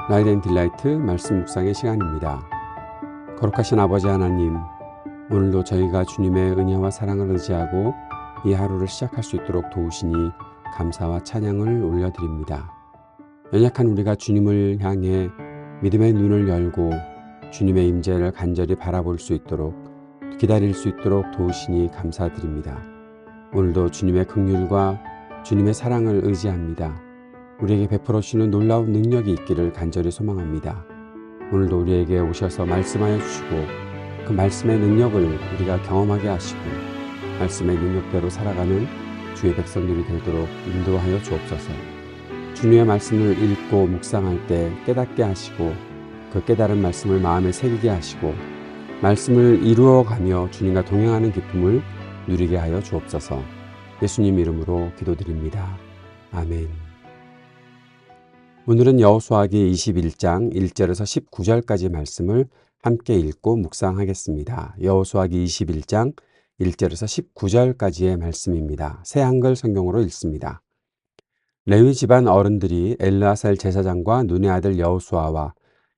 라이트 앤 딜라이트 말씀 묵상의 시간입니다. 거룩하신 아버지 하나님, 오늘도 저희가 주님의 은혜와 사랑을 의지하고 이 하루를 시작할 수 있도록 도우시니 감사와 찬양을 올려드립니다. 연약한 우리가 주님을 향해 믿음의 눈을 열고 주님의 임재를 간절히 바라볼 수 있도록, 기다릴 수 있도록 도우시니 감사드립니다. 오늘도 주님의 긍휼과 주님의 사랑을 의지합니다. 우리에게 베풀어 주시는 놀라운 능력이 있기를 간절히 소망합니다. 오늘도 우리에게 오셔서 말씀하여 주시고 그 말씀의 능력을 우리가 경험하게 하시고 말씀의 능력대로 살아가는 주의 백성들이 되도록 인도하여 주옵소서. 주님의 말씀을 읽고 묵상할 때 깨닫게 하시고 그 깨달은 말씀을 마음에 새기게 하시고 말씀을 이루어가며 주님과 동행하는 기쁨을 누리게 하여 주옵소서. 예수님 이름으로 기도드립니다. 아멘. 오늘은 여호수아기 21장 1절에서 19절까지 말씀을 함께 읽고 묵상하겠습니다. 여호수아기 21장 1절에서 19절까지의 말씀입니다. 새 한글 성경으로 읽습니다. 레위 집안 어른들이 엘르아살 제사장과 눈의 아들 여호수아와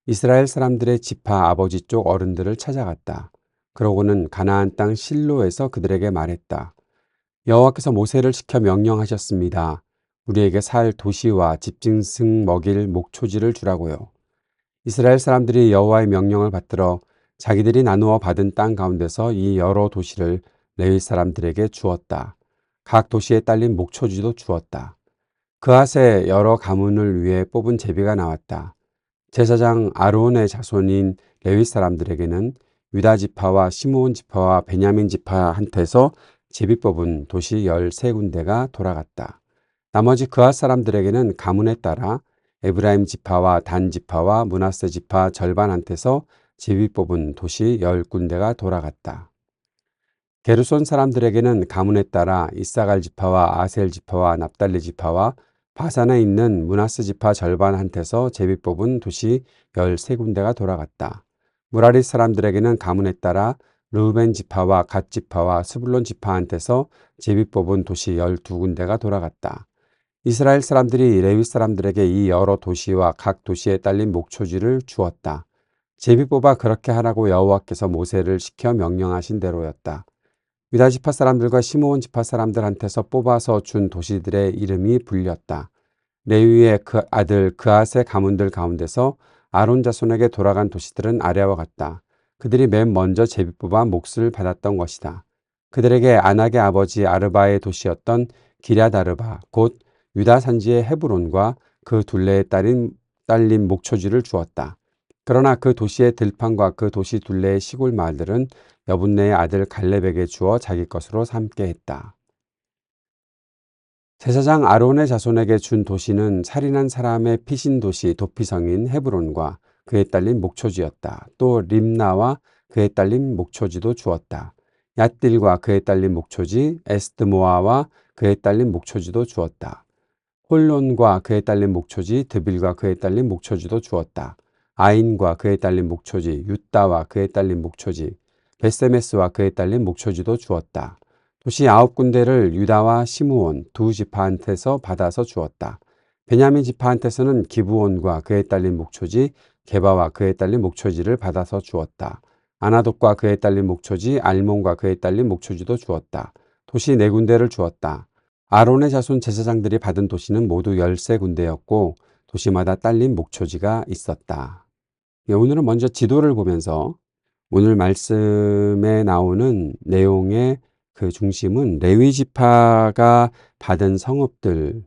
이스라엘 사람들의 지파 아버지 쪽 어른들을 찾아갔다. 그러고는 가나안 땅 실로에서 그들에게 말했다. 여호와께서 모세를 시켜 명령하셨습니다. 우리에게 살 도시와 집짐승 먹일 목초지를 주라고요. 이스라엘 사람들이 여호와의 명령을 받들어 자기들이 나누어 받은 땅 가운데서 이 여러 도시를 레위 사람들에게 주었다. 각 도시에 딸린 목초지도 주었다. 그앗에 여러 가문을 위해 뽑은 제비가 나왔다. 제사장 아론의 자손인 레위 사람들에게는 유다 지파와 시므온 지파와 베냐민 지파한테서 제비 뽑은 도시 13군데가 돌아갔다. 나머지 그앗 사람들에게는 가문에 따라 에브라임 지파와 단 지파와 므낫세 지파 절반한테서 제비 뽑은 도시 10군데가 돌아갔다. 게르손 사람들에게는 가문에 따라 이사갈 지파와 아셀 지파와 납달리 지파와 바산에 있는 므낫세 지파 절반한테서 제비 뽑은 도시 13군데가 돌아갔다. 무라리 사람들에게는 가문에 따라 르우벤 지파와 갓 지파와 스불론 지파한테서 제비 뽑은 도시 12군데가 돌아갔다. 이스라엘 사람들이 레위 사람들에게 이 여러 도시와 각 도시에 딸린 목초지를 주었다. 제비 뽑아 그렇게 하라고 여호와께서 모세를 시켜 명령하신 대로였다. 유다 지파 사람들과 시므온 지파 사람들한테서 뽑아서 준 도시들의 이름이 불렸다. 레위의 그 아들 그앗의 가문들 가운데서 아론 자손에게 돌아간 도시들은 아래와 같다. 그들이 맨 먼저 제비 뽑아 몫을 받았던 것이다. 그들에게 아낙의 아버지 아르바의 도시였던 기럇 아르바 곧 유다 산지의 헤브론과 그 둘레에 딸린 목초지를 주었다. 그러나 그 도시의 들판과 그 도시 둘레의 시골 마을들은 여분네의 아들 갈렙에게 주어 자기 것으로 삼게 했다. 제사장 아론의 자손에게 준 도시는 살인한 사람의 피신 도시 도피성인 헤브론과 그에 딸린 목초지였다. 또 림나와 그에 딸린 목초지도 주었다. 얏딜과 그에 딸린 목초지, 에스드모아와 그에 딸린 목초지도 주었다. 홀론과 그에 딸린 목초지, 드빌과 그에 딸린 목초지도 주었다. 아인과 그에 딸린 목초지, 윳다와 그에 딸린 목초지, 베세메스와 그에 딸린 목초지도 주었다. 도시 9군데를 유다와 시므온 두 지파한테서 받아서 주었다. 베냐민 지파한테서는 기브온과 그에 딸린 목초지, 게바와 그에 딸린 목초지를 받아서 주었다. 아나돗과 그에 딸린 목초지, 알몬과 그에 딸린 목초지도 주었다. 도시 4군데를 주었다. 아론의 자손 제사장들이 받은 도시는 모두 13군데였고 도시마다 딸린 목초지가 있었다. 오늘은 먼저 지도를 보면서 오늘 말씀에 나오는 내용의 그 중심은 레위 지파가 받은 성읍들을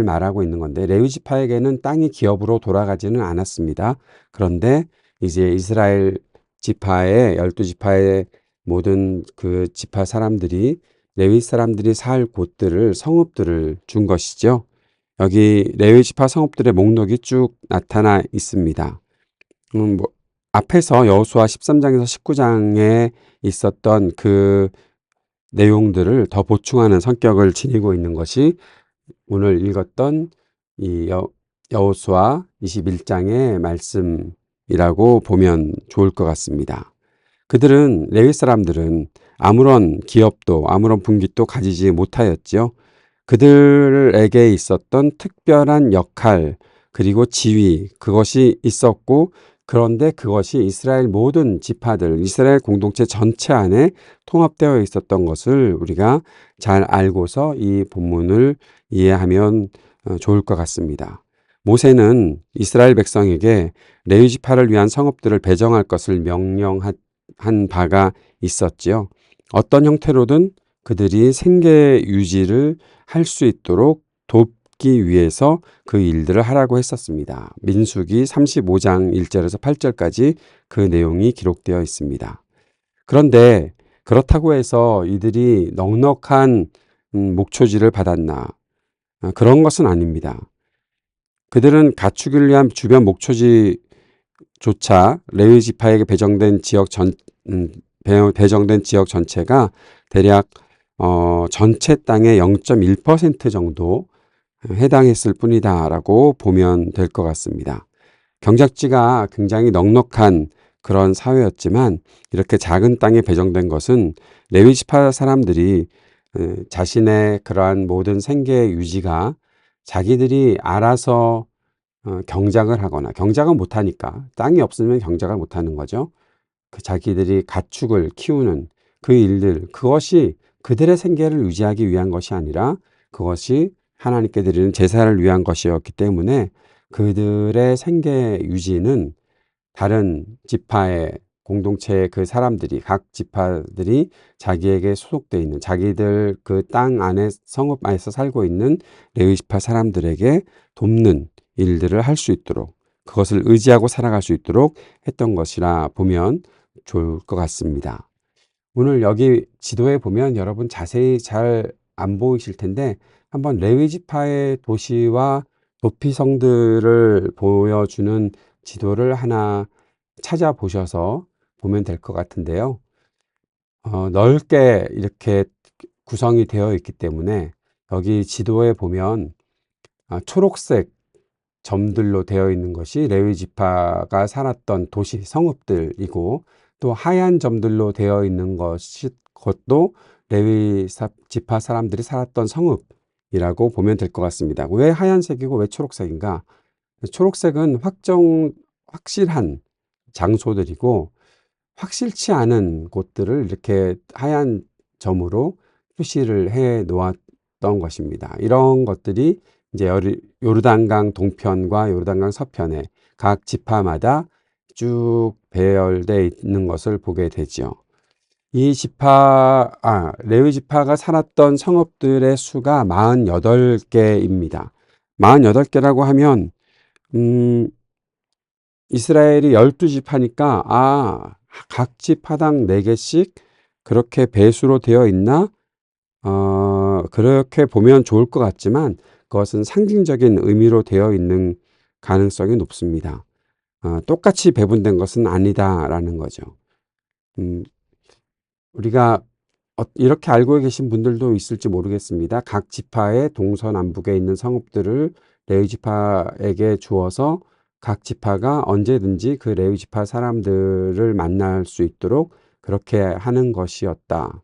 말하고 있는 건데, 레위 지파에게는 땅이 기업으로 돌아가지는 않았습니다. 그런데 이제 이스라엘 지파의 12지파의 모든 그 지파 사람들이 레위 사람들이 살 곳들을 성읍들을 준 것이죠. 여기 레위 지파 성읍들의 목록이 쭉 나타나 있습니다. 앞에서 여호수아 13장에서 19장에 있었던 그 내용들을 더 보충하는 성격을 지니고 있는 것이 오늘 읽었던 이 여호수아 21장의 말씀이라고 보면 좋을 것 같습니다. 그들은 레위 사람들은 아무런 기업도 아무런 분깃도 가지지 못하였지요. 그들에게 있었던 특별한 역할, 그리고 지위, 그것이 있었고, 그런데 그것이 이스라엘 모든 지파들, 이스라엘 공동체 전체 안에 통합되어 있었던 것을 우리가 잘 알고서 이 본문을 이해하면 좋을 것 같습니다. 모세는 이스라엘 백성에게 레위 지파를 위한 성읍들을 배정할 것을 명령한 바가 있었지요. 어떤 형태로든 그들이 생계 유지를 할 수 있도록 돕기 위해서 그 일들을 하라고 했었습니다. 민수기 35장 1절에서 8절까지 그 내용이 기록되어 있습니다. 그런데 그렇다고 해서 이들이 넉넉한 목초지를 받았나? 그런 것은 아닙니다. 그들은 가축을 위한 주변 목초지조차 레위 지파에게 배정된 지역 전체가 대략 전체 땅의 0.1% 정도 해당했을 뿐이다라고 보면 될 것 같습니다. 경작지가 굉장히 넉넉한 그런 사회였지만 이렇게 작은 땅에 배정된 것은 레위 지파 사람들이 자신의 그러한 모든 생계 유지가 자기들이 알아서 경작을 하거나, 경작은 못하니까, 땅이 없으면 경작을 못하는 거죠. 그 자기들이 가축을 키우는 그 일들, 그것이 그들의 생계를 유지하기 위한 것이 아니라 그것이 하나님께 드리는 제사를 위한 것이었기 때문에 그들의 생계 유지는 다른 지파의 공동체의 그 사람들이, 각 지파들이 자기에게 소속되어 있는, 자기들 그 땅 안에 성읍 안에서 살고 있는 레위 지파 사람들에게 돕는 일들을 할 수 있도록, 그것을 의지하고 살아갈 수 있도록 했던 것이라 보면 좋을 것 같습니다. 오늘 여기 지도에 보면 여러분 자세히 잘 안 보이실 텐데 한번 레위 지파의 도시와 도피성들을 보여주는 지도를 하나 찾아보셔서 보면 될 것 같은데요. 넓게 이렇게 구성이 되어 있기 때문에 여기 지도에 보면 초록색 점들로 되어 있는 것이 레위 지파가 살았던 도시 성읍들이고, 또 하얀 점들로 되어 있는 것도 레위 지파 사람들이 살았던 성읍이라고 보면 될 것 같습니다. 왜 하얀색이고 왜 초록색인가? 초록색은 확실한 장소들이고, 확실치 않은 곳들을 이렇게 하얀 점으로 표시를 해 놓았던 것입니다. 이런 것들이 이제 요르단강 동편과 요르단강 서편에 각 지파마다 쭉 배열되어 있는 것을 보게 되죠. 레위 지파가 살았던 성읍들의 수가 48개입니다. 48개라고 하면, 이스라엘이 12지파니까, 각 지파당 4개씩 그렇게 배수로 되어 있나? 그렇게 보면 좋을 것 같지만 그것은 상징적인 의미로 되어 있는 가능성이 높습니다. 똑같이 배분된 것은 아니다라는 거죠. 우리가 이렇게 알고 계신 분들도 있을지 모르겠습니다. 각 지파의 동서남북에 있는 성읍들을 레위 지파에게 주어서 각 지파가 언제든지 그 레위 지파 사람들을 만날 수 있도록 그렇게 하는 것이었다라고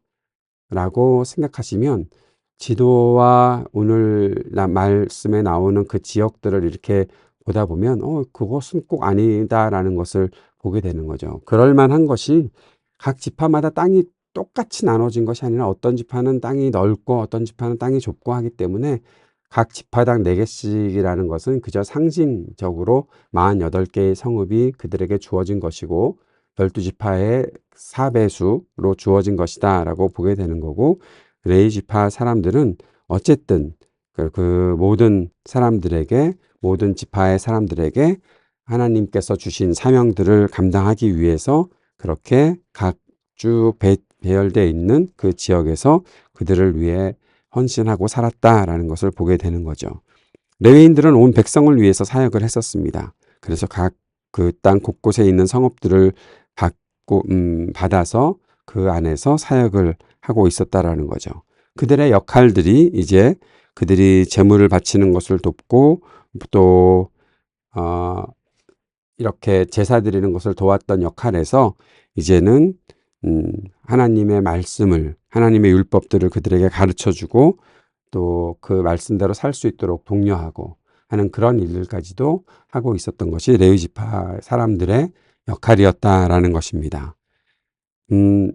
생각하시면, 지도와 오늘 말씀에 나오는 그 지역들을 이렇게 보다 보면 그것은 꼭 아니다라는 것을 보게 되는 거죠. 그럴 만한 것이 각 지파마다 땅이 똑같이 나눠진 것이 아니라 어떤 지파는 땅이 넓고 어떤 지파는 땅이 좁고 하기 때문에 각 지파당 4개씩이라는 것은 그저 상징적으로 48개의 성읍이 그들에게 주어진 것이고 12지파의 4배수로 주어진 것이다 라고 보게 되는 거고, 레위 지파 사람들은 어쨌든 그 모든 사람들에게, 모든 지파의 사람들에게 하나님께서 주신 사명들을 감당하기 위해서 그렇게 각 쭉 배열되어 있는 그 지역에서 그들을 위해 헌신하고 살았다라는 것을 보게 되는 거죠. 레위인들은 온 백성을 위해서 사역을 했었습니다. 그래서 각 그 땅 곳곳에 있는 성읍들을 받아서 그 안에서 사역을 하고 있었다라는 거죠. 그들의 역할들이 이제 그들이 제물을 바치는 것을 돕고 또 이렇게 제사 드리는 것을 도왔던 역할에서 이제는 하나님의 말씀을, 하나님의 율법들을 그들에게 가르쳐 주고 또 그 말씀대로 살 수 있도록 독려하고, 하는 그런 일들까지도 하고 있었던 것이 레위 지파 사람들의 역할이었다라는 것입니다. 음,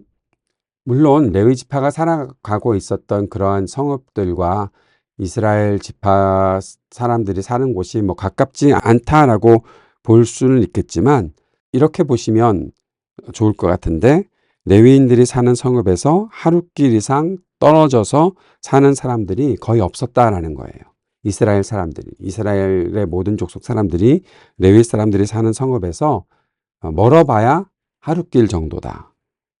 물론 레위 지파가 살아가고 있었던 그러한 성읍들과 이스라엘 지파 사람들이 사는 곳이 뭐 가깝지 않다라고 볼 수는 있겠지만 이렇게 보시면 좋을 것 같은데 레위인들이 사는 성읍에서 하루길 이상 떨어져서 사는 사람들이 거의 없었다라는 거예요. 이스라엘 사람들이, 이스라엘의 모든 족속 사람들이 레위 사람들이 사는 성읍에서 멀어봐야 하루길 정도다.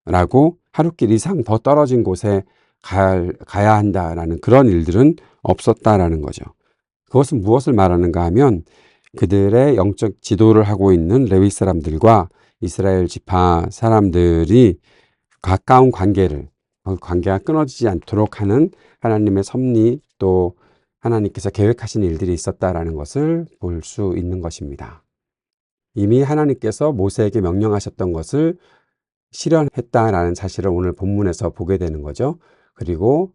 라고 하루길 이상 더 떨어진 곳에 가야 한다라는 그런 일들은 없었다라는 거죠. 그것은 무엇을 말하는가 하면 그들의 영적 지도를 하고 있는 레위 사람들과 이스라엘 지파 사람들이 가까운 관계를 관계가 끊어지지 않도록 하는 하나님의 섭리 또 하나님께서 계획하신 일들이 있었다라는 것을 볼 수 있는 것입니다. 이미 하나님께서 모세에게 명령하셨던 것을 실현했다라는 사실을 오늘 본문에서 보게 되는 거죠. 그리고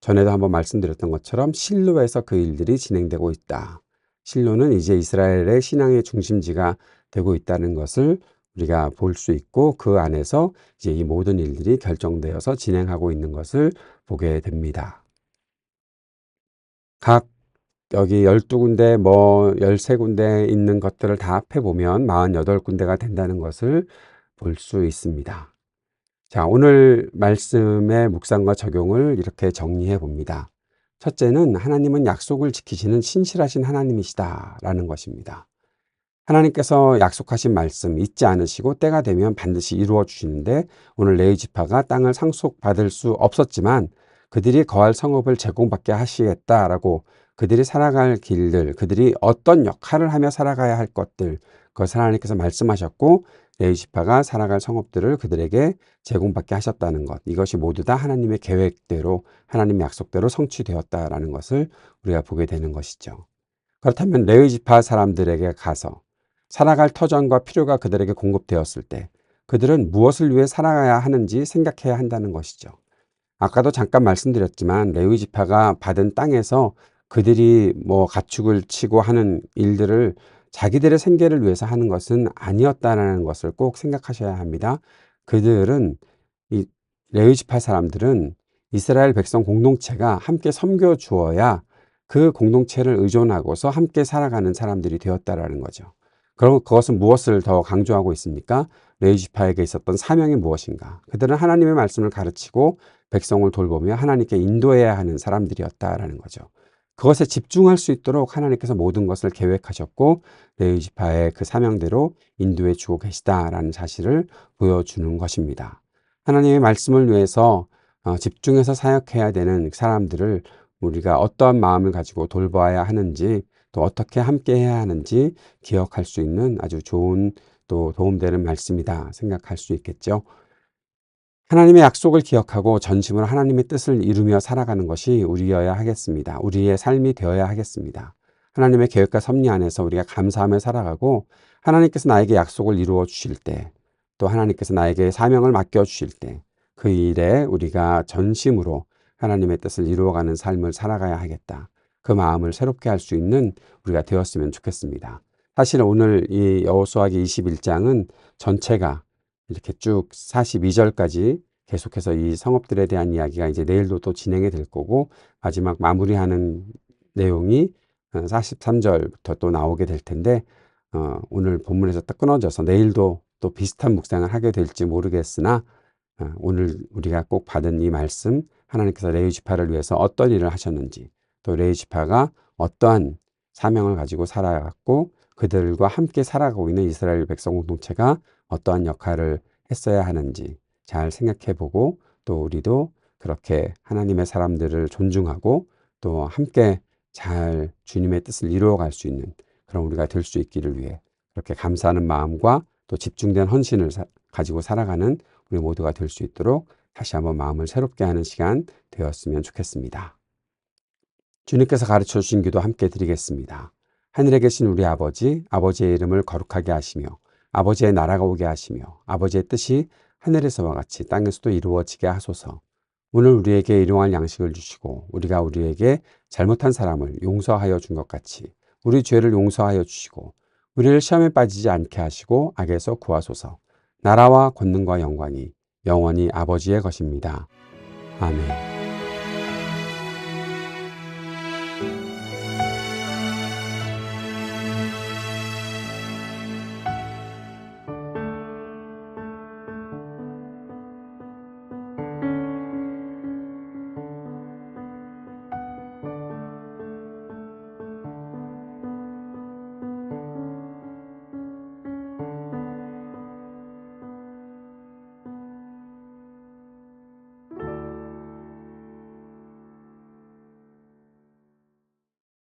전에도 한번 말씀드렸던 것처럼 실로에서 그 일들이 진행되고 있다. 실로는 이제 이스라엘의 신앙의 중심지가 되고 있다는 것을 우리가 볼 수 있고 그 안에서 이제 이 모든 일들이 결정되어서 진행하고 있는 것을 보게 됩니다. 각 여기 12군데 뭐 13군데 있는 것들을 다 합해 보면 48군데가 된다는 것을 볼 수 있습니다. 자, 오늘 말씀의 묵상과 적용을 이렇게 정리해 봅니다. 첫째는 하나님은 약속을 지키시는 신실하신 하나님이시다라는 것입니다. 하나님께서 약속하신 말씀 잊지 않으시고 때가 되면 반드시 이루어 주시는데 오늘 레위 지파가 땅을 상속받을 수 없었지만 그들이 거할 성읍을 제공받게 하시겠다라고 그들이 살아갈 길들, 그들이 어떤 역할을 하며 살아가야 할 것들, 그것을 하나님께서 말씀하셨고 레위 지파가 살아갈 성읍들을 그들에게 제공받게 하셨다는 것. 이것이 모두 다 하나님의 계획대로 하나님의 약속대로 성취되었다라는 것을 우리가 보게 되는 것이죠. 그렇다면 레위 지파 사람들에게 가서 살아갈 터전과 필요가 그들에게 공급되었을 때 그들은 무엇을 위해 살아가야 하는지 생각해야 한다는 것이죠. 아까도 잠깐 말씀드렸지만 레위 지파가 받은 땅에서 그들이 뭐 가축을 치고 하는 일들을 자기들의 생계를 위해서 하는 것은 아니었다는 것을 꼭 생각하셔야 합니다. 그들은 이 레위 지파 사람들은 이스라엘 백성 공동체가 함께 섬겨 주어야 그 공동체를 의존하고서 함께 살아가는 사람들이 되었다라는 거죠. 그럼 그것은 무엇을 더 강조하고 있습니까? 레위 지파에게 있었던 사명이 무엇인가? 그들은 하나님의 말씀을 가르치고 백성을 돌보며 하나님께 인도해야 하는 사람들이었다라는 거죠. 그것에 집중할 수 있도록 하나님께서 모든 것을 계획하셨고 레위 지파의 그 사명대로 인도해 주고 계시다라는 사실을 보여주는 것입니다. 하나님의 말씀을 위해서 집중해서 사역해야 되는 사람들을 우리가 어떠한 마음을 가지고 돌봐야 하는지 또 어떻게 함께 해야 하는지 기억할 수 있는 아주 좋은 또 도움되는 말씀이다 생각할 수 있겠죠. 하나님의 약속을 기억하고 전심으로 하나님의 뜻을 이루며 살아가는 것이 우리여야 하겠습니다. 우리의 삶이 되어야 하겠습니다. 하나님의 계획과 섭리 안에서 우리가 감사하며 살아가고 하나님께서 나에게 약속을 이루어 주실 때 또 하나님께서 나에게 사명을 맡겨 주실 때 그 일에 우리가 전심으로 하나님의 뜻을 이루어가는 삶을 살아가야 하겠다. 그 마음을 새롭게 할 수 있는 우리가 되었으면 좋겠습니다. 사실 오늘 이 여호수아기 21장은 전체가 이렇게 쭉 42절까지 계속해서 이 성읍들에 대한 이야기가 이제 내일도 또 진행이 될 거고 마지막 마무리하는 내용이 43절부터 또 나오게 될 텐데 오늘 본문에서 딱 끊어져서 내일도 또 비슷한 묵상을 하게 될지 모르겠으나 오늘 우리가 꼭 받은 이 말씀 하나님께서 레위 지파를 위해서 어떤 일을 하셨는지 또 레위 지파가 어떠한 사명을 가지고 살아갔고 그들과 함께 살아가고 있는 이스라엘 백성 공동체가 어떠한 역할을 했어야 하는지 잘 생각해 보고 또 우리도 그렇게 하나님의 사람들을 존중하고 또 함께 잘 주님의 뜻을 이루어갈 수 있는 그런 우리가 될 수 있기를 위해 그렇게 감사하는 마음과 또 집중된 헌신을 가지고 살아가는 우리 모두가 될 수 있도록 다시 한번 마음을 새롭게 하는 시간 되었으면 좋겠습니다. 주님께서 가르쳐 주신 기도 함께 드리겠습니다. 하늘에 계신 우리 아버지, 아버지의 이름을 거룩하게 하시며 아버지의 나라가 오게 하시며 아버지의 뜻이 하늘에서와 같이 땅에서도 이루어지게 하소서. 오늘 우리에게 일용할 양식을 주시고 우리가 우리에게 잘못한 사람을 용서하여 준 것 같이 우리 죄를 용서하여 주시고 우리를 시험에 빠지지 않게 하시고 악에서 구하소서. 나라와 권능과 영광이 영원히 아버지의 것입니다. 아멘.